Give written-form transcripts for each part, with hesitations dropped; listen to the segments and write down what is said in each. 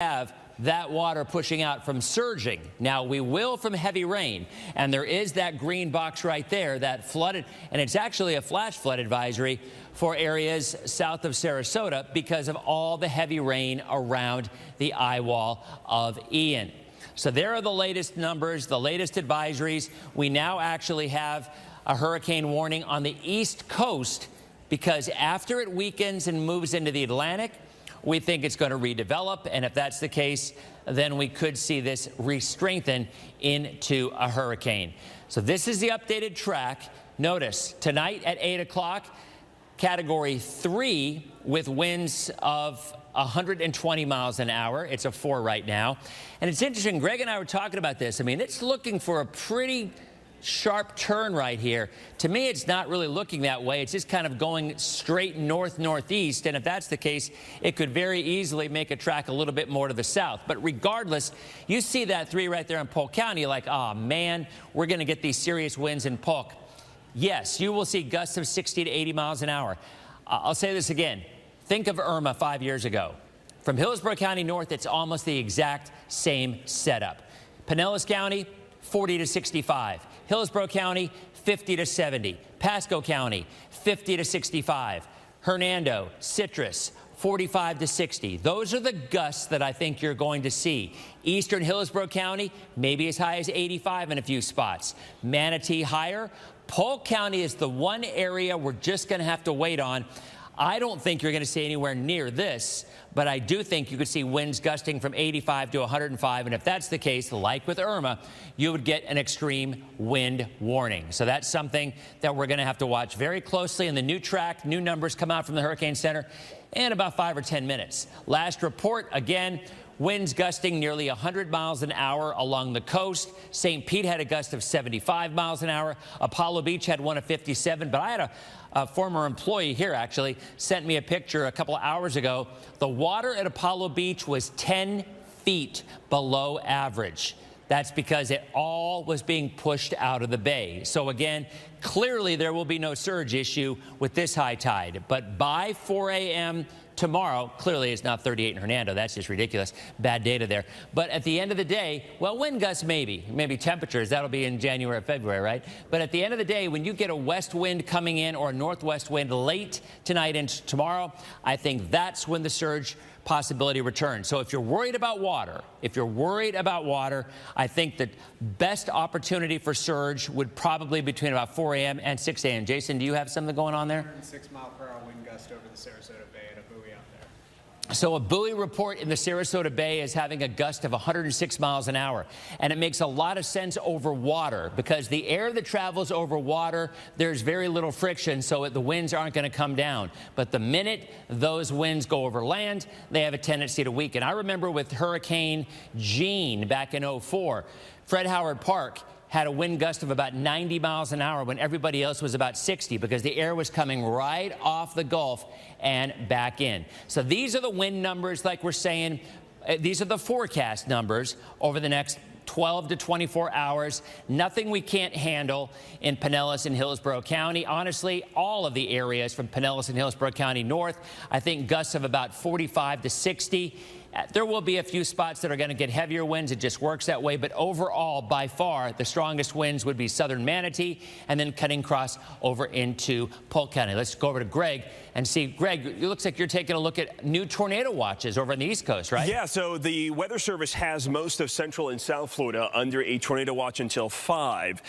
have that water pushing out from surging. Now, we will from heavy rain, and there is that green box right there that flooded, and it's actually a flash flood advisory for areas south of Sarasota because of all the heavy rain around the eye wall of Ian. So there are the latest numbers, the latest advisories. We now actually have a hurricane warning on the East Coast because after it weakens and moves into the Atlantic, we think it's going to redevelop, and if that's the case, then we could see this re-strengthen into a hurricane. So this is the updated track. Notice, tonight at 8 o'clock, Category 3 with winds of 120 miles an hour. It's a 4 right now. And it's interesting, Greg and I were talking about this. I mean, it's looking for a pretty sharp turn right here. To me, it's not really looking that way. It's just kind of going straight north-northeast. And if that's the case, it could very easily make a track a little bit more to the south. But regardless, you see that 3 right there in Polk County, you're like, oh, man, we're going to get these serious winds in Polk. Yes, you will see gusts of 60 to 80 miles an hour. I'll say this again. Think of Irma 5 years ago. From Hillsborough County north, it's almost the exact same setup. Pinellas County, 40 to 65. Hillsborough County, 50 to 70. Pasco County, 50 to 65. Hernando, Citrus, 45 to 60. Those are the gusts that I think you're going to see. Eastern Hillsborough County, maybe as high as 85 in a few spots. Manatee higher. Polk County is the one area we're just going to have to wait on. I don't think you're going to see anywhere near this, but I do think you could see winds gusting from 85 to 105. And if that's the case, like with Irma, you would get an extreme wind warning. So that's something that we're going to have to watch very closely. And the new track, new numbers come out from the Hurricane Center in about 5 or 10 minutes. Last report, again, winds gusting nearly 100 miles an hour along the coast. St. Pete had a gust of 75 miles an hour. Apollo Beach had one of 57. But I had a former employee here actually sent me a picture a couple of hours ago. The water at Apollo Beach was 10 feet below average. That's because it all was being pushed out of the bay. So again, clearly there will be no surge issue with this high tide. But by 4 a.m. tomorrow, clearly it's not 38 in Hernando. That's just ridiculous. Bad data there. But at the end of the day, well, wind gusts maybe temperatures. That'll be in January or February, right? But at the end of the day, when you get a west wind coming in or a northwest wind late tonight and tomorrow, I think that's when the surge possibility returns. So if you're worried about water, I think the best opportunity for surge would probably be between about 4 a.m. and 6 a.m. Jason, do you have something going on there? 106 mile per hour wind gust over the Sarasota Bay and a buoy out there. So a buoy report in the Sarasota Bay is having a gust of 106 miles an hour. And it makes a lot of sense over water because the air that travels over water, there's very little friction, so the winds aren't going to come down. But the minute those winds go over land, they have a tendency to weaken. I remember with Hurricane Jeanne back in '04, Fred Howard Park had a wind gust of about 90 miles an hour when everybody else was about 60 because the air was coming right off the Gulf and back in. So these are the wind numbers, like we're saying. These are the forecast numbers over the next 12 to 24 hours. Nothing we can't handle in Pinellas and Hillsborough County. Honestly, all of the areas from Pinellas and Hillsborough County north, I think gusts of about 45 to 60. There will be a few spots that are going to get heavier winds. It just works that way. But overall, by far, the strongest winds would be southern Manatee and then cutting across over into Polk County. Let's go over to Greg and see. Greg, it looks like you're taking a look at new tornado watches over on the East Coast, right? Yeah, so the Weather Service has most of Central and South Florida under a tornado watch until 5.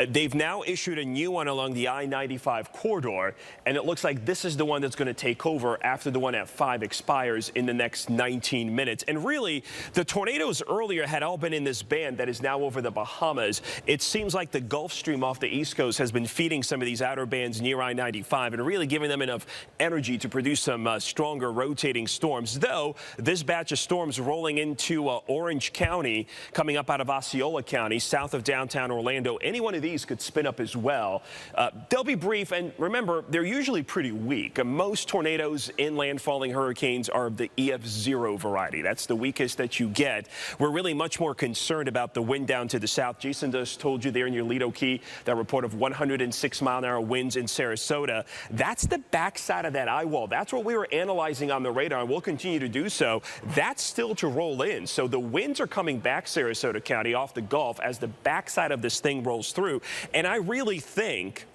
They've now issued a new one along the I-95 corridor, and it looks like this is the one that's going to take over after the one at 5 expires in the next 19 minutes. And really, the tornadoes earlier had all been in this band that is now over the Bahamas. It seems like the Gulf Stream off the East Coast has been feeding some of these outer bands near I-95 and really giving them enough energy to produce some stronger rotating storms. Though this batch of storms rolling into Orange County, coming up out of Osceola County, south of downtown Orlando, any one of these could spin up as well. They'll be brief, and remember, they're usually pretty weak. Most tornadoes in landfalling hurricanes are of the EF0 variety. Friday. That's the weakest that you get. We're really much more concerned about the wind down to the south. Jason just told you there in your Lido Key that report of 106-mile-an-hour winds in Sarasota. That's the backside of that eye wall. That's what we were analyzing on the radar, and we'll continue to do so. That's still to roll in. So the winds are coming back Sarasota County off the Gulf as the backside of this thing rolls through. And I really think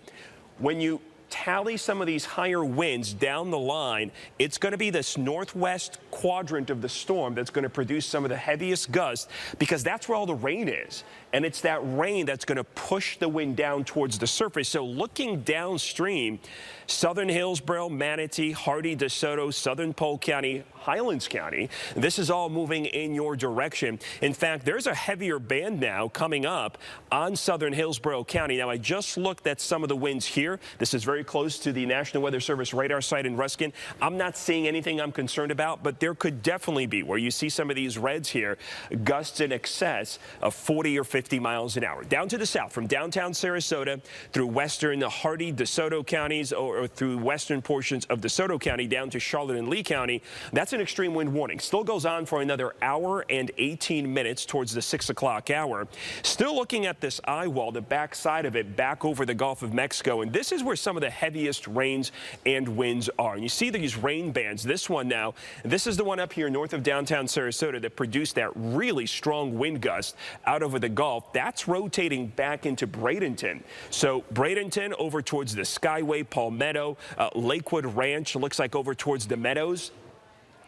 when you tally some of these higher winds down the line, it's going to be this northwest quadrant of the storm that's going to produce some of the heaviest gusts, because that's where all the rain is. And it's that rain that's going to push the wind down towards the surface. So looking downstream, southern Hillsborough, Manatee, Hardy, DeSoto, southern Polk County, Highlands County, this is all moving in your direction. In fact, there's a heavier band now coming up on southern Hillsborough County. Now, I just looked at some of the winds here. This is very close to the National Weather Service radar site in Ruskin. I'm not seeing anything I'm concerned about, but there could definitely be, where you see some of these reds here, gusts in excess of 40 or 50 miles an hour. Down to the south, from downtown Sarasota through western Hardy, DeSoto counties, or through western portions of DeSoto County down to Charlotte and Lee County. That's an extreme wind warning. Still goes on for another hour and 18 minutes towards the 6 o'clock hour. Still looking at this eye wall, the backside of it, back over the Gulf of Mexico, and this is where some of the heaviest rains and winds are. And you see these rain bands. This one now, this is the one up here north of downtown Sarasota that produced that really strong wind gust out over the Gulf. That's rotating back into Bradenton. So Bradenton over towards the Skyway, Palmetto, Lakewood Ranch, looks like over towards the Meadows.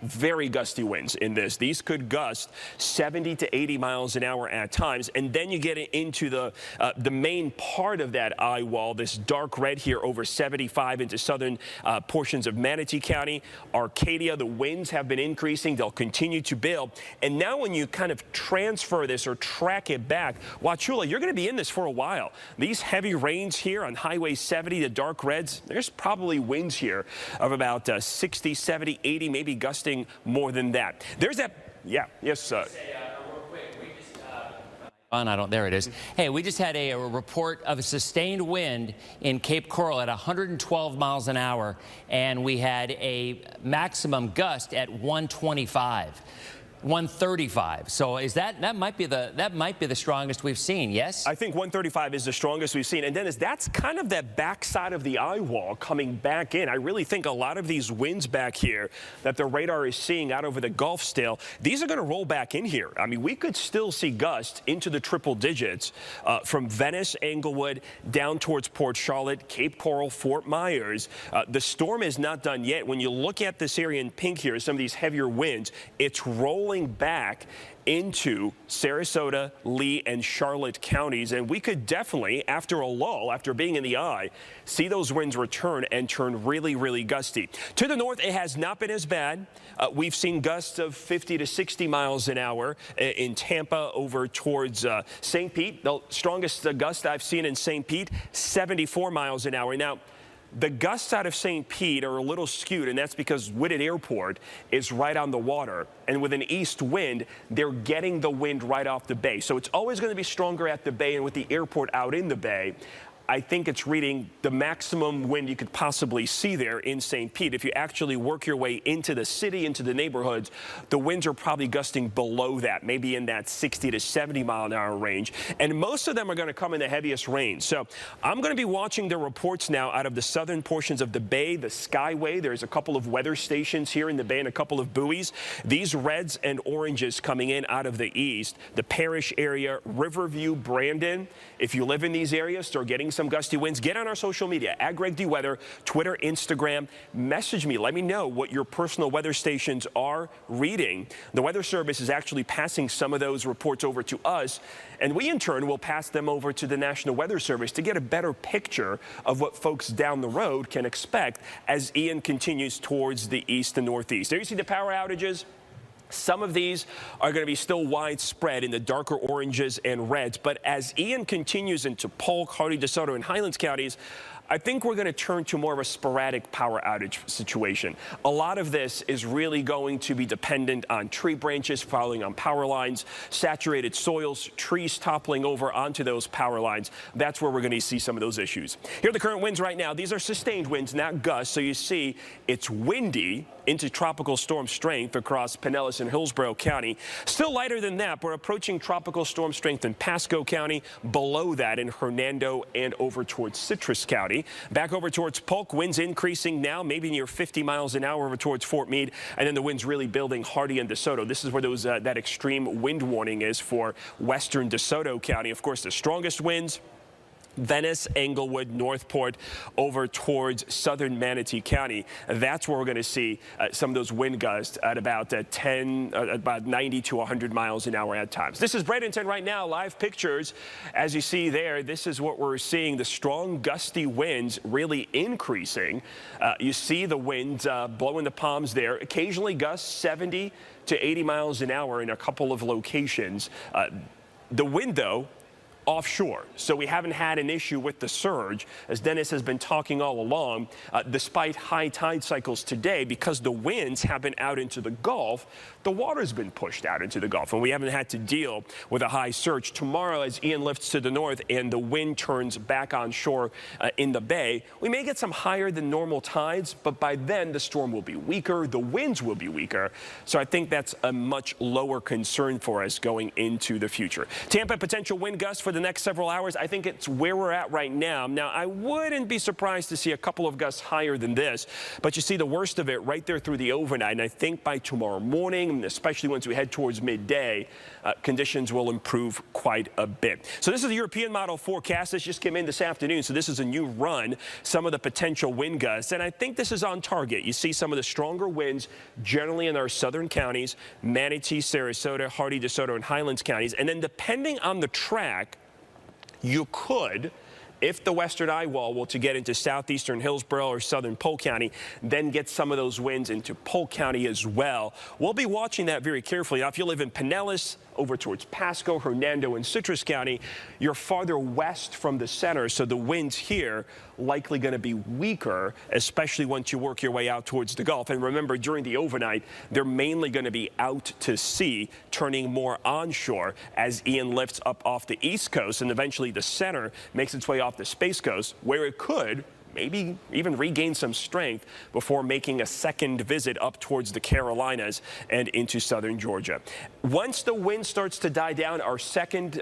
Very gusty winds in this. These could gust 70 to 80 miles an hour at times. And then you get into the main part of that eye wall, this dark red here over 75 into southern portions of Manatee County. Arcadia, the winds have been increasing. They'll continue to build. And now when you kind of transfer this or track it back, Wauchula, you're going to be in this for a while. These heavy rains here on Highway 70, the dark reds, there's probably winds here of about 60, 70, 80, maybe gusting more than that. There's that. Yeah. Yes, real quick, there it is. Hey, we just had a report of a sustained wind in Cape Coral at 112 miles an hour, and we had a maximum gust at 125. 135. So is that might be the strongest we've seen? Yes, I think 135 is the strongest we've seen. And Dennis, that's kind of that backside of the eye wall coming back in. I really think a lot of these winds back here that the radar is seeing out over the Gulf still, these are going to roll back in here. I mean, we could still see gusts into the triple digits from Venice, Englewood, down towards Port Charlotte, Cape Coral, Fort Myers. The storm is not done yet. When you look at this area in pink here, some of these heavier winds, it's rolling back into Sarasota, Lee, and Charlotte counties. And we could definitely, after a lull, after being in the eye, see those winds return and turn really, really gusty. To the north, it has not been as bad. We've seen gusts of 50 to 60 miles an hour in Tampa over towards St. Pete. The strongest gust I've seen in St. Pete, 74 miles an hour. Now, the gusts out of St. Pete are a little skewed, and that's because Whitted Airport is right on the water. And with an east wind, they're getting the wind right off the bay. So it's always going to be stronger at the bay, and with the airport out in the bay, I think it's reading the maximum wind you could possibly see there in St. Pete. If you actually work your way into the city, into the neighborhoods, the winds are probably gusting below that, maybe in that 60 to 70 mile an hour range. And most of them are going to come in the heaviest rain. So I'm going to be watching the reports now out of the southern portions of the bay, the Skyway. There's a couple of weather stations here in the bay and a couple of buoys. These reds and oranges coming in out of the east, the Parrish area, Riverview, Brandon. If you live in these areas, start getting some gusty winds. Get on our social media, @GregDWeather, Twitter, Instagram. Message me. Let me know what your personal weather stations are reading. The Weather Service is actually passing some of those reports over to us, and we in turn will pass them over to the National Weather Service to get a better picture of what folks down the road can expect as Ian continues towards the east and northeast. There you see the power outages. Some of these are going to be still widespread in the darker oranges and reds. But as Ian continues into Polk, Hardy, DeSoto, and Highlands counties, I think we're going to turn to more of a sporadic power outage situation. A lot of this is really going to be dependent on tree branches falling on power lines, saturated soils, trees toppling over onto those power lines. That's where we're going to see some of those issues. Here are the current winds right now. These are sustained winds, not gusts. So you see it's windy into tropical storm strength across Pinellas and Hillsborough County. Still lighter than that. We're approaching tropical storm strength in Pasco County, below that in Hernando and over towards Citrus County. Back over towards Polk, winds increasing now, maybe near 50 miles an hour over towards Fort Meade, and then the winds really building Hardy and DeSoto. This is where those that extreme wind warning is for western DeSoto County. Of course, the strongest winds, Venice, Englewood, Northport, over towards southern Manatee County. That's where we're going to see some of those wind gusts at about about 90 to 100 miles an hour at times. This is Bradenton right now, live pictures. As you see there, this is what we're seeing, the strong gusty winds really increasing. You see the winds blowing the palms there. Occasionally gusts 70 to 80 miles an hour in a couple of locations. The wind, though, offshore. So we haven't had an issue with the surge, as Dennis has been talking all along, despite high tide cycles today, because the winds have been out into the Gulf. The water's been pushed out into the Gulf, and we haven't had to deal with a high surge. Tomorrow, as Ian lifts to the north and the wind turns back on shore in the bay, we may get some higher than normal tides, but by then the storm will be weaker, the winds will be weaker. So I think that's a much lower concern for us going into the future. Tampa, potential wind gusts for the next several hours. I think it's where we're at right now. Now, I wouldn't be surprised to see a couple of gusts higher than this, but you see the worst of it right there through the overnight. And I think by tomorrow morning, especially once we head towards midday, conditions will improve quite a bit. So this is the European model forecast. This just came in this afternoon, so this is a new run, some of the potential wind gusts. And I think this is on target. You see some of the stronger winds generally in our southern counties, Manatee, Sarasota, Hardy, DeSoto, and Highlands counties. And then depending on the track, you could, if the western eye wall were to get into southeastern Hillsborough or southern Polk County, then get some of those winds into Polk County as well. We'll be watching that very carefully. Now, if you live in Pinellas, over towards Pasco, Hernando, and Citrus County, you're farther west from the center, so the winds here likely going to be weaker, especially once you work your way out towards the Gulf. And remember, during the overnight, they're mainly going to be out to sea, turning more onshore as Ian lifts up off the east coast, and eventually the center makes its way off the Space Coast, where it could maybe even regain some strength before making a second visit up towards the Carolinas and into southern Georgia. Once the wind starts to die down, our second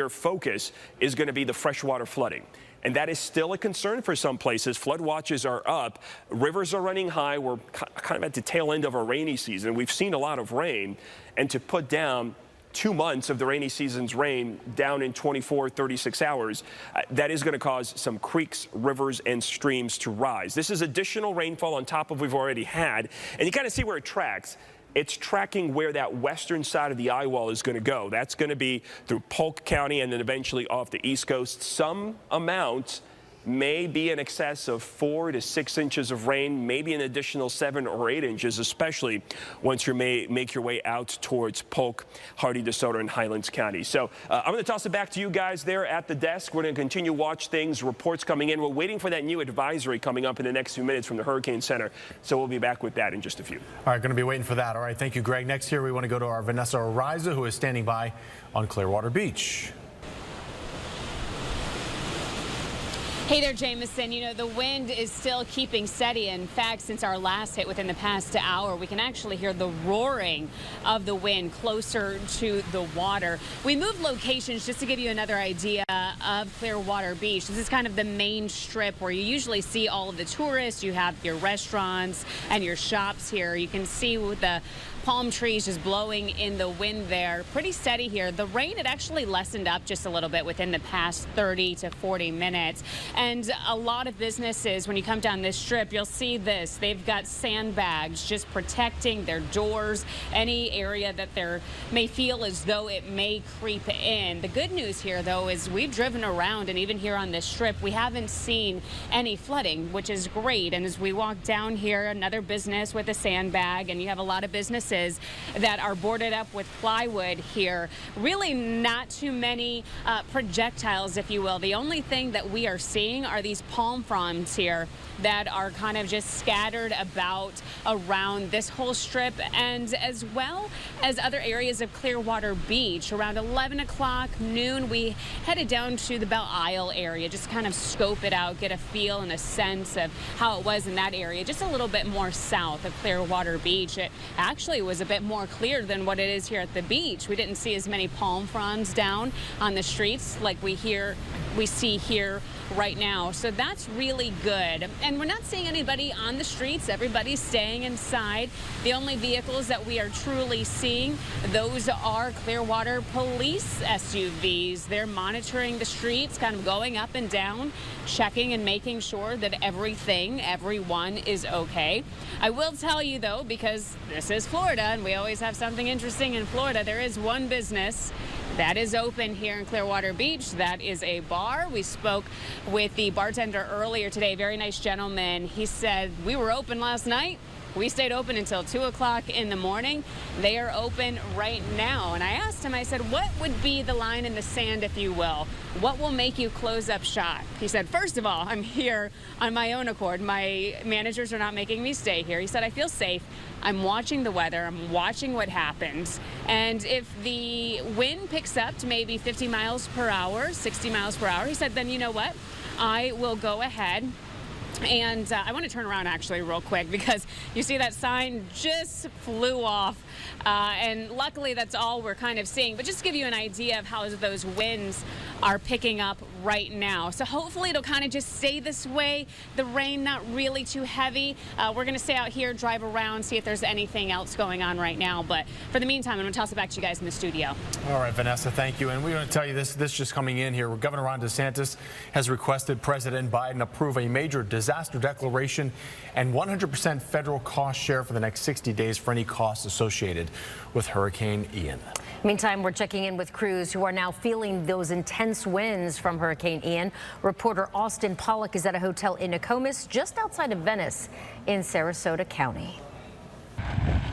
focus is going to be the freshwater flooding. And that is still a concern for some places. Flood watches are up. Rivers are running high. We're kind of at the tail end of a rainy season. We've seen a lot of rain. And to put down 2 months of the rainy season's rain down in 24, 36 hours, that is going to cause some creeks, rivers, and streams to rise. This is additional rainfall on top of what we've already had. And you kind of see where it tracks. It's tracking where that western side of the eye wall is going to go. That's going to be through Polk County and then eventually off the east coast. Some amounts may be in excess of 4 to 6 inches of rain, maybe an additional 7 or 8 inches, especially once you make your way out towards Polk, Hardy, DeSoto, and Highlands County. So I'm going to toss it back to you guys there at the desk. We're going to continue to watch things, reports coming in. We're waiting for that new advisory coming up in the next few minutes from the Hurricane Center. So we'll be back with that in just a few. All right, going to be waiting for that. All right, thank you, Greg. Next here, we want to go to our Vanessa Ariza, who is standing by on Clearwater Beach. Hey there, Jameson. You know, the wind is still keeping steady. In fact, since our last hit within the past hour, we can actually hear the roaring of the wind closer to the water. We moved locations just to give you another idea of Clearwater Beach. This is kind of the main strip where you usually see all of the tourists. You have your restaurants and your shops here. You can see with the palm trees just blowing in the wind there. Pretty steady here. The rain had actually lessened up just a little bit within the past 30 to 40 minutes. And a lot of businesses, when you come down this strip, you'll see this. They've got sandbags just protecting their doors, any area that they may feel as though it may creep in. The good news here, though, is we've driven around, and even here on this strip, we haven't seen any flooding, which is great. And as we walk down here, another business with a sandbag, and you have a lot of businesses houses that are boarded up with plywood here. Really not too many projectiles, if you will. The only thing that we are seeing are these palm fronds here that are kind of just scattered about around this whole strip, and as well as other areas of Clearwater Beach. Around 11 o'clock, noon, we headed down to the Belle Isle area, just kind of scope it out, get a feel and a sense of how it was in that area, just a little bit more south of Clearwater Beach. It actually was a bit more clear than what it is here at the beach. We didn't see as many palm fronds down on the streets like we see here right now. So that's really good. And we're not seeing anybody on the streets. Everybody's staying inside. The only vehicles that we are truly seeing, those are Clearwater police SUVs. They're monitoring the streets, kind of going up and down, checking and making sure that everyone is okay. I will tell you though, because this is Florida and we always have something interesting in Florida, there is one business that is open here in Clearwater Beach. That is a bar. We spoke with the bartender earlier today, very nice gentleman. He said, we were open last night. We stayed open until 2 o'clock in the morning. They are open right now. And I asked him, I said, what would be the line in the sand, if you will? What will make you close up shop? He said, first of all, I'm here on my own accord. My managers are not making me stay here. He said, I feel safe. I'm watching the weather. I'm watching what happens. And if the wind picks up to maybe 50 miles per hour, 60 miles per hour, he said, then you know what? I will go ahead. And I want to turn around actually real quick because you see that sign just flew off. And luckily that's all we're kind of seeing. But just to give you an idea of how those winds are picking up right now. So hopefully it'll kind of just stay this way. The rain not really too heavy. We're going to stay out here, drive around, see if there's anything else going on right now. But for the meantime, I'm going to toss it back to you guys in the studio. All right, Vanessa, thank you. And we want to tell you this just coming in here. Governor Ron DeSantis has requested President Biden approve a major disaster declaration and 100% federal cost share for the next 60 days for any costs associated with Hurricane Ian. Meantime, we're checking in with crews who are now feeling those intense winds from Hurricane Ian. Reporter Austin Pollock is at a hotel in Nokomis, just outside of Venice in Sarasota County.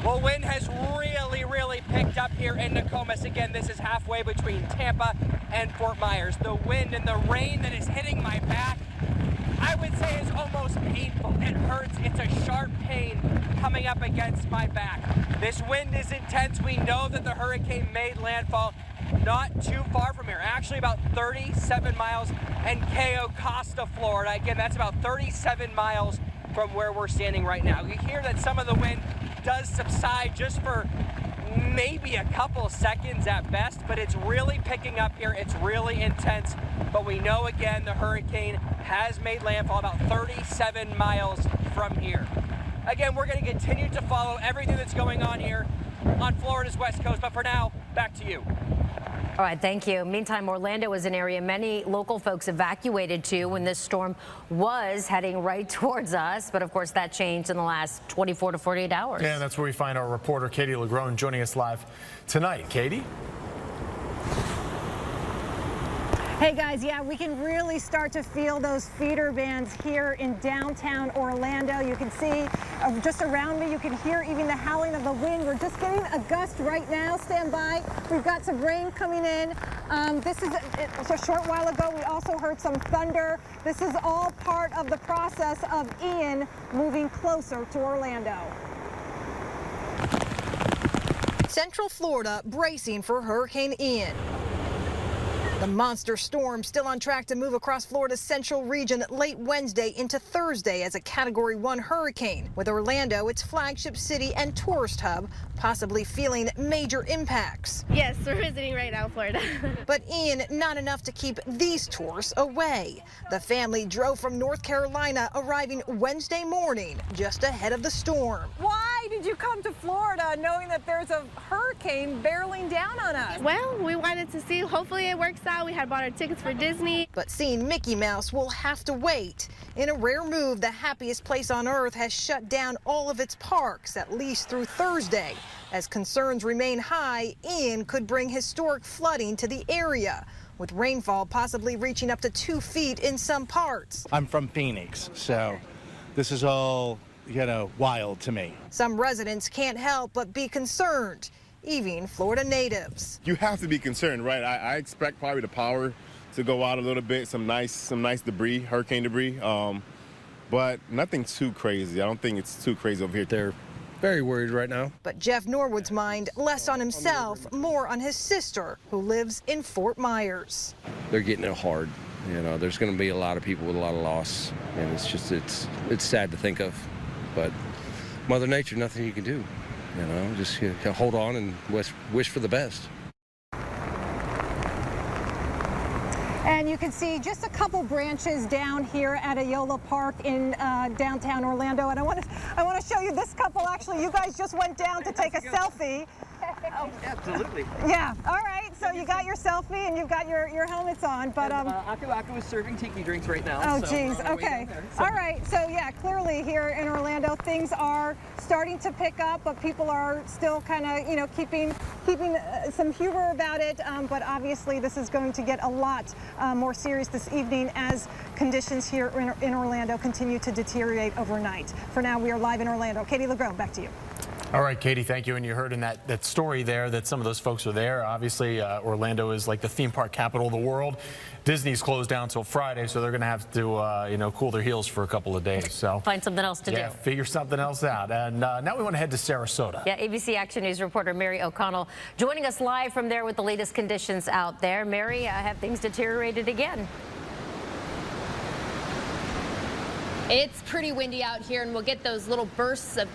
Well, wind has really picked up here in Nokomis. Again, this is halfway between Tampa and Fort Myers. The wind and the rain that is hitting my back, I would say, is almost painful. It hurts. It's a sharp pain coming up against my back. This wind is intense. We know that the hurricane made landfall not too far from here, actually about 37 miles in Cayo Costa, Florida. Again, that's about 37 miles from where we're standing right now. You hear that some of the wind does subside just for maybe a couple seconds at best, but it's really picking up here. It's really intense. But we know, again, the hurricane has made landfall about 37 miles from here. Again, we're going to continue to follow everything that's going on here on Florida's West Coast. But for now, back to you. All right, thank you. Meantime, Orlando is an area many local folks evacuated to when this storm was heading right towards us. But of course, that changed in the last 24 to 48 hours. Yeah, that's where we find our reporter, Katie LeGrone, joining us live tonight. Katie? Hey guys, yeah, we can really start to feel those feeder bands here in downtown Orlando. You can see just around me, you can hear even the howling of the wind. We're just getting a gust right now. Stand by. We've got some rain coming in. It's a short while ago, we also heard some thunder. This is all part of the process of Ian moving closer to Orlando. Central Florida bracing for Hurricane Ian. The monster storm still on track to move across Florida's central region late Wednesday into Thursday as a Category 1 hurricane, with Orlando, its flagship city and tourist hub, possibly feeling major impacts. Yes, we're visiting right now in Florida. But Ian, not enough to keep these tourists away. The family drove from North Carolina, arriving Wednesday morning, just ahead of the storm. Why did you come to Florida knowing that there's a hurricane barreling down on us? Well, we wanted to see, hopefully it works out. We had bought our tickets for Disney. But seeing Mickey Mouse will have to wait. In a rare move, the happiest place on earth has shut down all of its parks, at least through Thursday. As concerns remain high, Ian could bring historic flooding to the area, with rainfall possibly reaching up to 2 feet in some parts. I'm from Phoenix, so this is all wild to me. Some residents can't help but be concerned, even Florida natives. You have to be concerned, right? I expect probably the power to go out a little bit, some nice debris, hurricane debris, but nothing too crazy. I don't think it's too crazy over here. They're very worried right now. But Jeff Norwood's mind less on himself, more on his sister, who lives in Fort Myers. They're getting it hard. You know, there's going to be a lot of people with a lot of loss, and it's sad to think of. But Mother Nature, nothing you can do. You know, just hold on and wish for the best. And you can see just a couple branches down here at Ayola Park in downtown Orlando. And I want to show you this couple. Actually, you guys just went down to take a selfie. Oh, absolutely. Yeah. All right. So you got your selfie and you've got your helmets on. But Aku Aku is serving tiki drinks right now. Oh, so geez. Okay. All right. So yeah, clearly here in Orlando, things are starting to pick up, but people are still kind of, keeping some humor about it. But obviously, this is going to get a lot more serious this evening as conditions here in Orlando continue to deteriorate overnight. For now, we are live in Orlando. Katie LeGros, back to you. All right, Katie, thank you. And you heard in that story there that some of those folks are there. Obviously, Orlando is like the theme park capital of the world. Disney's closed down till Friday, so they're going to have to, cool their heels for a couple of days. So find something else to do. Yeah, figure something else out. And now we want to head to Sarasota. Yeah, ABC Action News reporter Mary O'Connell joining us live from there with the latest conditions out there. Mary, have things deteriorated again? It's pretty windy out here, and we'll get those little bursts of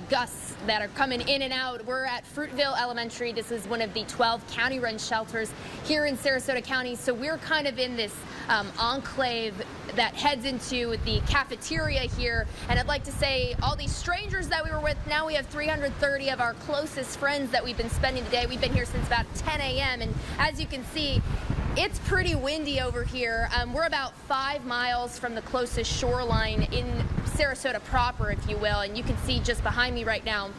gusts that are coming in and out. We're at Fruitville Elementary. This is one of the 12 county-run shelters here in Sarasota County. So we're kind of in this enclave that heads into the cafeteria here. And I'd like to say all these strangers that we were with, now we have 330 of our closest friends that we've been spending the day. We've been here since about 10 a.m. And as you can see, it's pretty windy over here. We're about 5 miles from the closest shoreline in Sarasota proper, if you will, and you can see just behind me right now,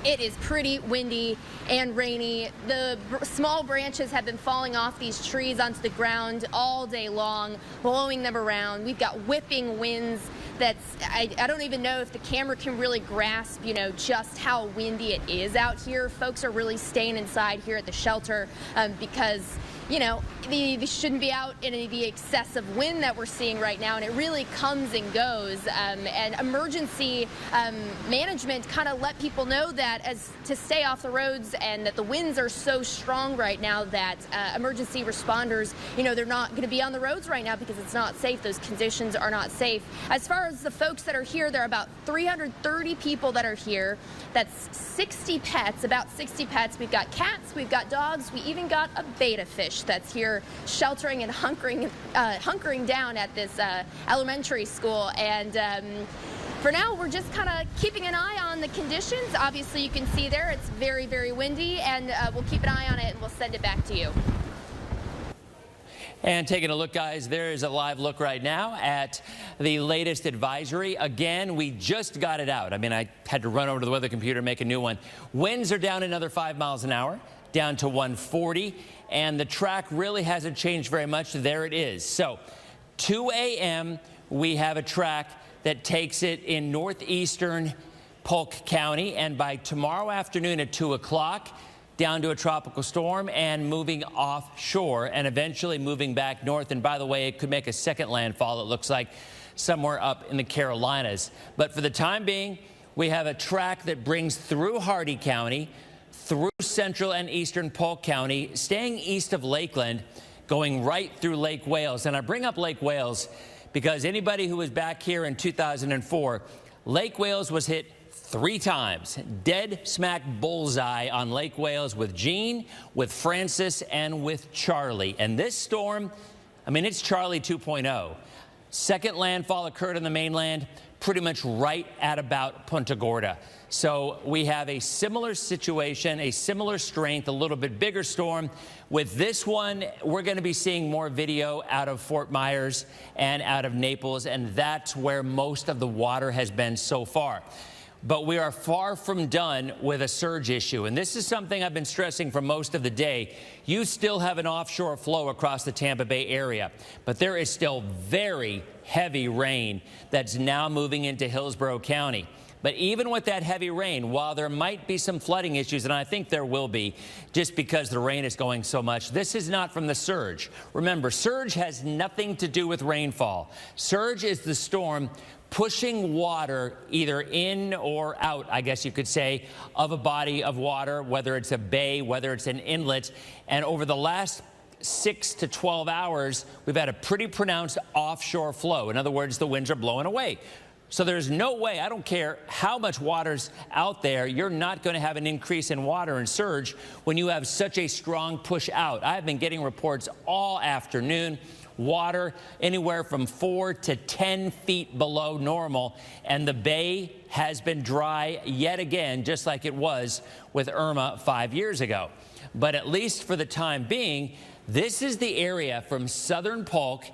it is pretty windy and rainy. The small branches have been falling off these trees onto the ground all day long, blowing them around. We've got whipping winds I don't even know if the camera can really grasp, just how windy it is out here. Folks are really staying inside here at the shelter because they shouldn't be out in the excessive wind that we're seeing right now, and it really comes and goes. And emergency management kind of let people know that to stay off the roads, and that the winds are so strong right now that emergency responders, they're not going to be on the roads right now because it's not safe. Those conditions are not safe. As far as the folks that are here, there are about 330 people that are here. That's 60 pets, about 60 pets. We've got cats, we've got dogs, we even got a betta fish that's here sheltering and hunkering down at this elementary school. And for now, we're just kind of keeping an eye on the conditions. Obviously, you can see there it's very, very windy, and we'll keep an eye on it and we'll send it back to you. And taking a look, guys, there is a live look right now at the latest advisory. Again, we just got it out. I mean, I had to run over to the weather computer and make a new one. Winds are down another 5 miles an hour, down to 140, and the track really hasn't changed very much. There it is. So 2 a.m., we have a track that takes it in northeastern Polk County, and by tomorrow afternoon at 2 o'clock, down to a tropical storm and moving offshore and eventually moving back north. And by the way, it could make a second landfall, it looks like, somewhere up in the Carolinas. But for the time being, we have a track that brings through Hardee County, through central and eastern Polk County, staying east of Lakeland, going right through Lake Wales. And I bring up Lake Wales because anybody who was back here in 2004, Lake Wales was hit 3 times, dead smack bullseye on Lake Wales with Jean, with Francis, and with Charlie. And this storm, I mean, it's Charlie 2.0. Second landfall occurred on the mainland, pretty much right at about Punta Gorda. So we have a similar situation, a similar strength, a little bit bigger storm. With this one, we're going to be seeing more video out of Fort Myers and out of Naples, and that's where most of the water has been so far. but we are far from done with a surge issue. And this is something I've been stressing for most of the day. You still have an offshore flow across the Tampa Bay area, but there is still very heavy rain that's now moving into Hillsborough County. But even with that heavy rain, while there might be some flooding issues, and I think there will be just because the rain is going so much, this is not from the surge. Remember, surge has nothing to do with rainfall. Surge is the storm pushing water either in or out, I guess you could say, of a body of water, whether it's a bay, whether it's an inlet. And over the last 6 to 12 hours, we've had a pretty pronounced offshore flow. In other words, the winds are blowing away. So there's no way, I don't care how much water's out there, you're not going to have an increase in water and surge when you have such a strong push out. I've been getting reports all afternoon. Water anywhere from 4 to 10 feet below normal, and the bay has been dry yet again, just like it was with Irma 5 years ago. But at least for the time being, this is the area from southern Polk,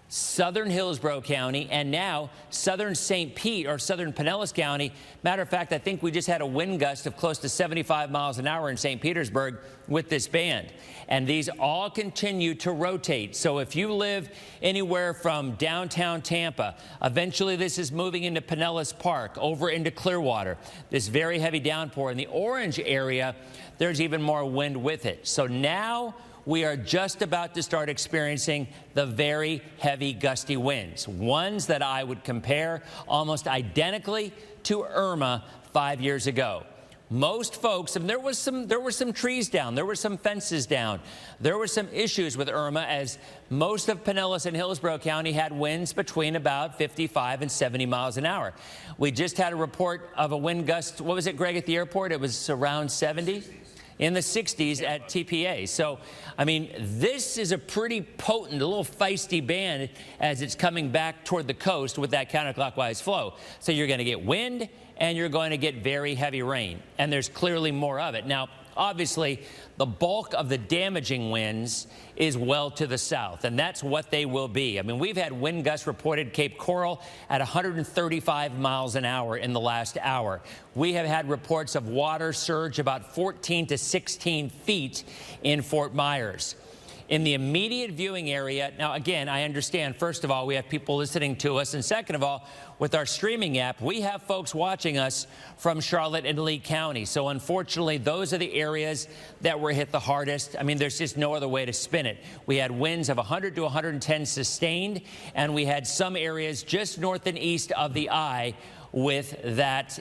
southern Hillsborough County, and now southern St. Pete or southern Pinellas County. Matter of fact, I think we just had a wind gust of close to 75 miles an hour in St. Petersburg with this band. And these all continue to rotate. So if you live anywhere from downtown Tampa, eventually this is moving into Pinellas Park, over into Clearwater, this very heavy downpour. In the orange area, there's even more wind with it. So now we are just about to start experiencing the very heavy gusty winds, ones that I would compare almost identically to Irma 5 years ago. Most folks, and there were some trees down, there were some fences down, there were some issues with Irma, as most of Pinellas and Hillsborough County had winds between about 55 and 70 miles an hour. We just had a report of a wind gust, what was it, Greg, at the airport? It was around 70? In the 60s at TPA. So, I mean, this is a pretty potent, a little feisty band as it's coming back toward the coast with that counterclockwise flow. So you're going to get wind and you're going to get very heavy rain. And there's clearly more of it. Now, obviously, the bulk of the damaging winds is well to the south, and that's what they will be. I mean, we've had wind gusts reported Cape Coral at 135 miles an hour in the last hour. We have had reports of water surge about 14 to 16 feet in Fort Myers. In the immediate viewing area, now again, I understand, first of all, we have people listening to us, and second of all, with our streaming app, we have folks watching us from Charlotte and Lee County. So unfortunately, those are the areas that were hit the hardest. I mean, there's just no other way to spin it. We had winds of 100 to 110 sustained, and we had some areas just north and east of the eye with that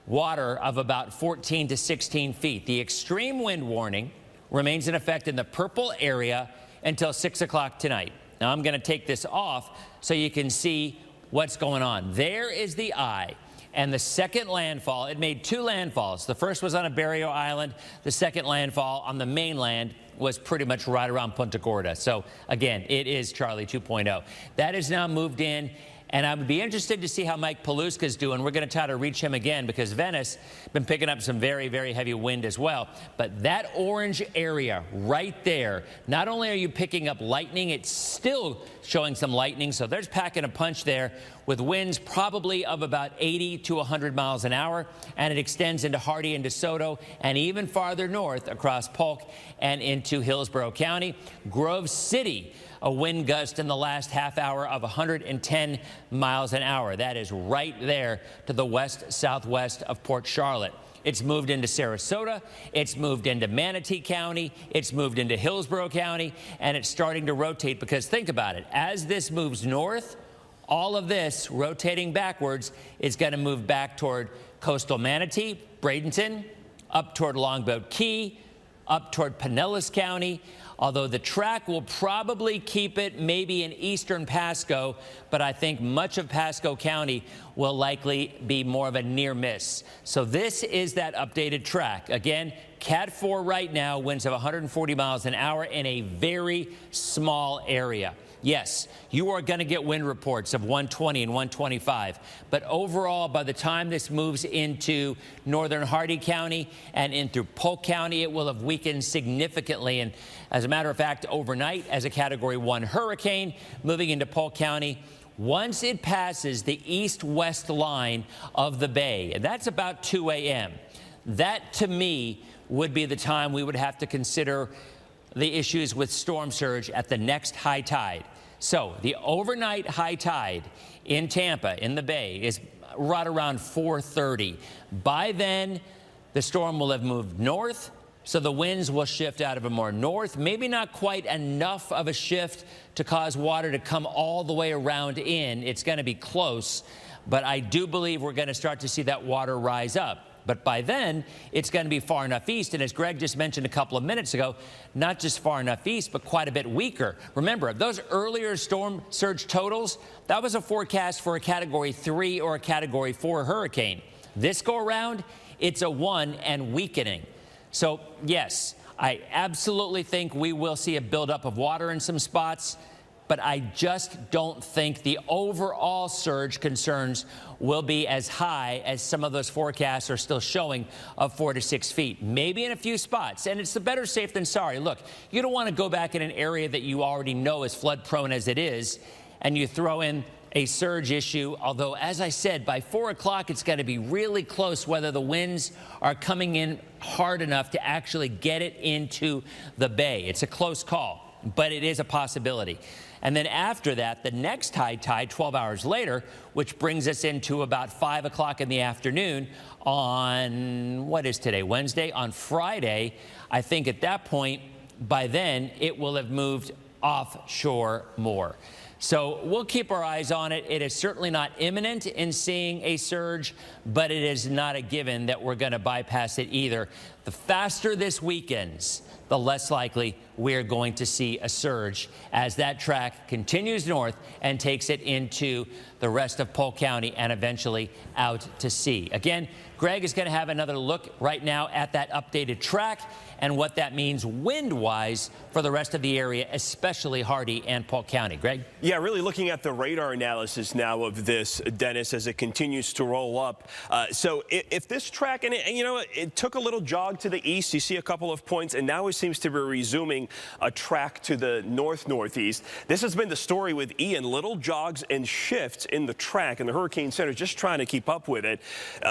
water of about 14 to 16 feet. The extreme wind warning remains in effect in the purple area until 6 o'clock tonight. Now, I'm going to take this off so you can see what's going on. There is the eye. And the second landfall, it made 2 landfalls. The first was on Aberrio Island. The second landfall on the mainland was pretty much right around Punta Gorda. So, again, it is Charlie 2.0. That is now moved in. And I would be interested to see how Mike Paluska is doing. We're going to try to reach him again because Venice has been picking up some very, very heavy wind as well. But that orange area right there, not only are you picking up lightning, it's still showing some lightning. So there's packing a punch there with winds probably of about 80 to 100 miles an hour. And it extends into Hardy and DeSoto and even farther north across Polk and into Hillsborough County. Grove City, a wind gust in the last half hour of 110 miles an hour. That is right there to the west-southwest of Port Charlotte. It's moved into Sarasota, it's moved into Manatee County, it's moved into Hillsborough County, and it's starting to rotate because think about it. As this moves north, all of this rotating backwards is going to move back toward coastal Manatee, Bradenton, up toward Longboat Key, up toward Pinellas County, although the track will probably keep it maybe in eastern Pasco, but I think much of Pasco County will likely be more of a near miss. So this is that updated track. Again, Cat 4 right now, winds of 140 miles an hour in a very small area. Yes, you are going to get wind reports of 120 and 125. But overall, by the time this moves into northern Hardy County and in through Polk County, it will have weakened significantly. And as a matter of fact, overnight, as a Category 1 hurricane, moving into Polk County, once it passes the east-west line of the bay, and that's about 2 a.m., that to me would be the time we would have to consider the issues with storm surge at the next high tide. So the overnight high tide in Tampa, in the bay, is right around 4:30. By then, the storm will have moved north, so the winds will shift out of a more north, maybe not quite enough of a shift to cause water to come all the way around in. It's going to be close, but I do believe we're going to start to see that water rise up. But by then, it's going to be far enough east. And as Greg just mentioned a couple of minutes ago, not just far enough east, but quite a bit weaker. Remember, those earlier storm surge totals, that was a forecast for a Category 3 or a Category 4 hurricane. This go around, it's a 1 and weakening. So, yes, I absolutely think we will see a buildup of water in some spots, but I just don't think the overall surge concerns will be as high as some of those forecasts are still showing of 4 to 6 feet, maybe in a few spots. And it's the better safe than sorry. Look, you don't want to go back in an area that you already know is flood prone as it is, and you throw in a surge issue, although, as I said, by 4 o'clock, it's got to be really close whether the winds are coming in hard enough to actually get it into the bay. It's a close call, but it is a possibility. And then after that, the next high tide, 12 hours later, which brings us into about 5 o'clock in the afternoon on, what is today, Wednesday? On Friday, I think at that point, by then, it will have moved offshore more. So we'll keep our eyes on it. It is certainly not imminent in seeing a surge, but it is not a given that we're going to bypass it either. The faster this weakens, the less likely we're going to see a surge as that track continues north and takes it into the rest of Polk County and eventually out to sea. Again, Greg is going to have another look right now at that updated track and what that means wind-wise for the rest of the area, especially Hardee and Polk County. Greg? Yeah, really looking at the radar analysis now of this, Dennis, as it continues to roll up. So if this track, and you know, it took a little jog to the east. You see a couple of points, and now it seems to be resuming a track to the north-northeast. This has been the story with Ian. Little jogs and shifts in the track, and the Hurricane Center just trying to keep up with it.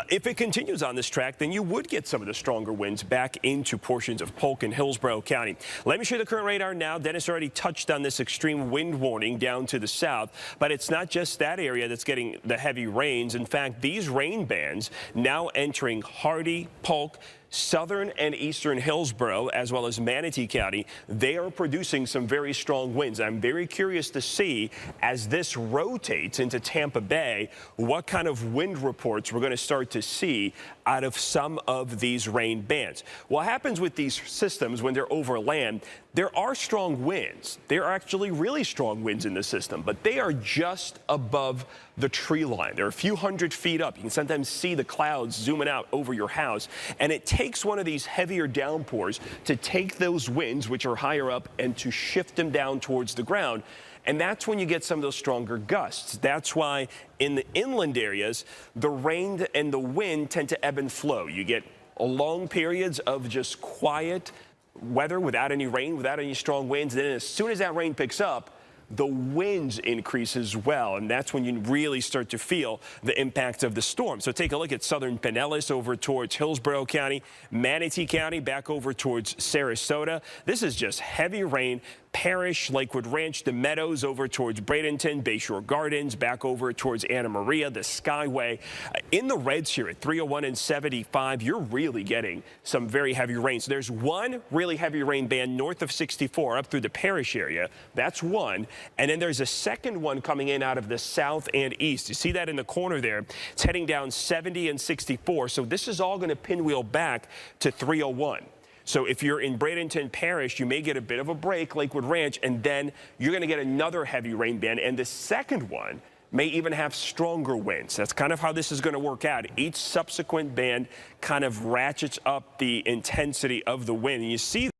If it continues on this track, then you would get some of the stronger winds back into portions of Polk and Hillsborough County. Let me show you the current radar now. Dennis already touched on this extreme wind warning down to the south, but it's not just that area that's getting the heavy rains. In fact, these rain bands now entering Hardee, Polk, southern and eastern Hillsborough, as well as Manatee County, they are producing some very strong winds. I'm very curious to see, as this rotates into Tampa Bay, what kind of wind reports we're going to start to see out of some of these rain bands. What happens with these systems when they're over land, there are strong winds. There are actually really strong winds in the system, but they are just above the tree line. They're a few hundred feet up. You can sometimes see the clouds zooming out over your house, and it takes one of these heavier downpours to take those winds, which are higher up, and to shift them down towards the ground. And that's when you get some of those stronger gusts. That's why in the inland areas, the rain and the wind tend to ebb and flow. You get long periods of just quiet weather without any rain, without any strong winds. And then as soon as that rain picks up, the winds increase as well, and that's when you really start to feel the impact of the storm. So take a look at southern Pinellas over towards Hillsborough County, Manatee County back over towards Sarasota. This is just heavy rain. Parrish, Lakewood Ranch, the Meadows over towards Bradenton, Bayshore Gardens, back over towards Anna Maria, the Skyway. In the reds here at 301 and 75, you're really getting some very heavy rain. So there's one really heavy rain band north of 64 up through the Parrish area. That's one. And then there's a second one coming in out of the south and east. You see that in the corner there. It's heading down 70 and 64. So this is all going to pinwheel back to 301. So if you're in Bradenton Parish, you may get a bit of a break, Lakewood Ranch, and then you're going to get another heavy rain band. And the second one may even have stronger winds. That's kind of how this is going to work out. Each subsequent band kind of ratchets up the intensity of the wind. And you see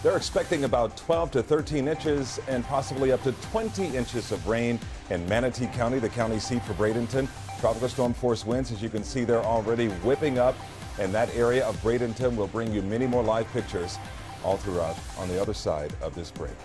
They're expecting about 12 to 13 inches and possibly up to 20 inches of rain in Manatee County, the county seat for Bradenton. Tropical storm force winds, as you can see, they're already whipping up, and that area of Bradenton will bring you many more live pictures all throughout on the other side of this break.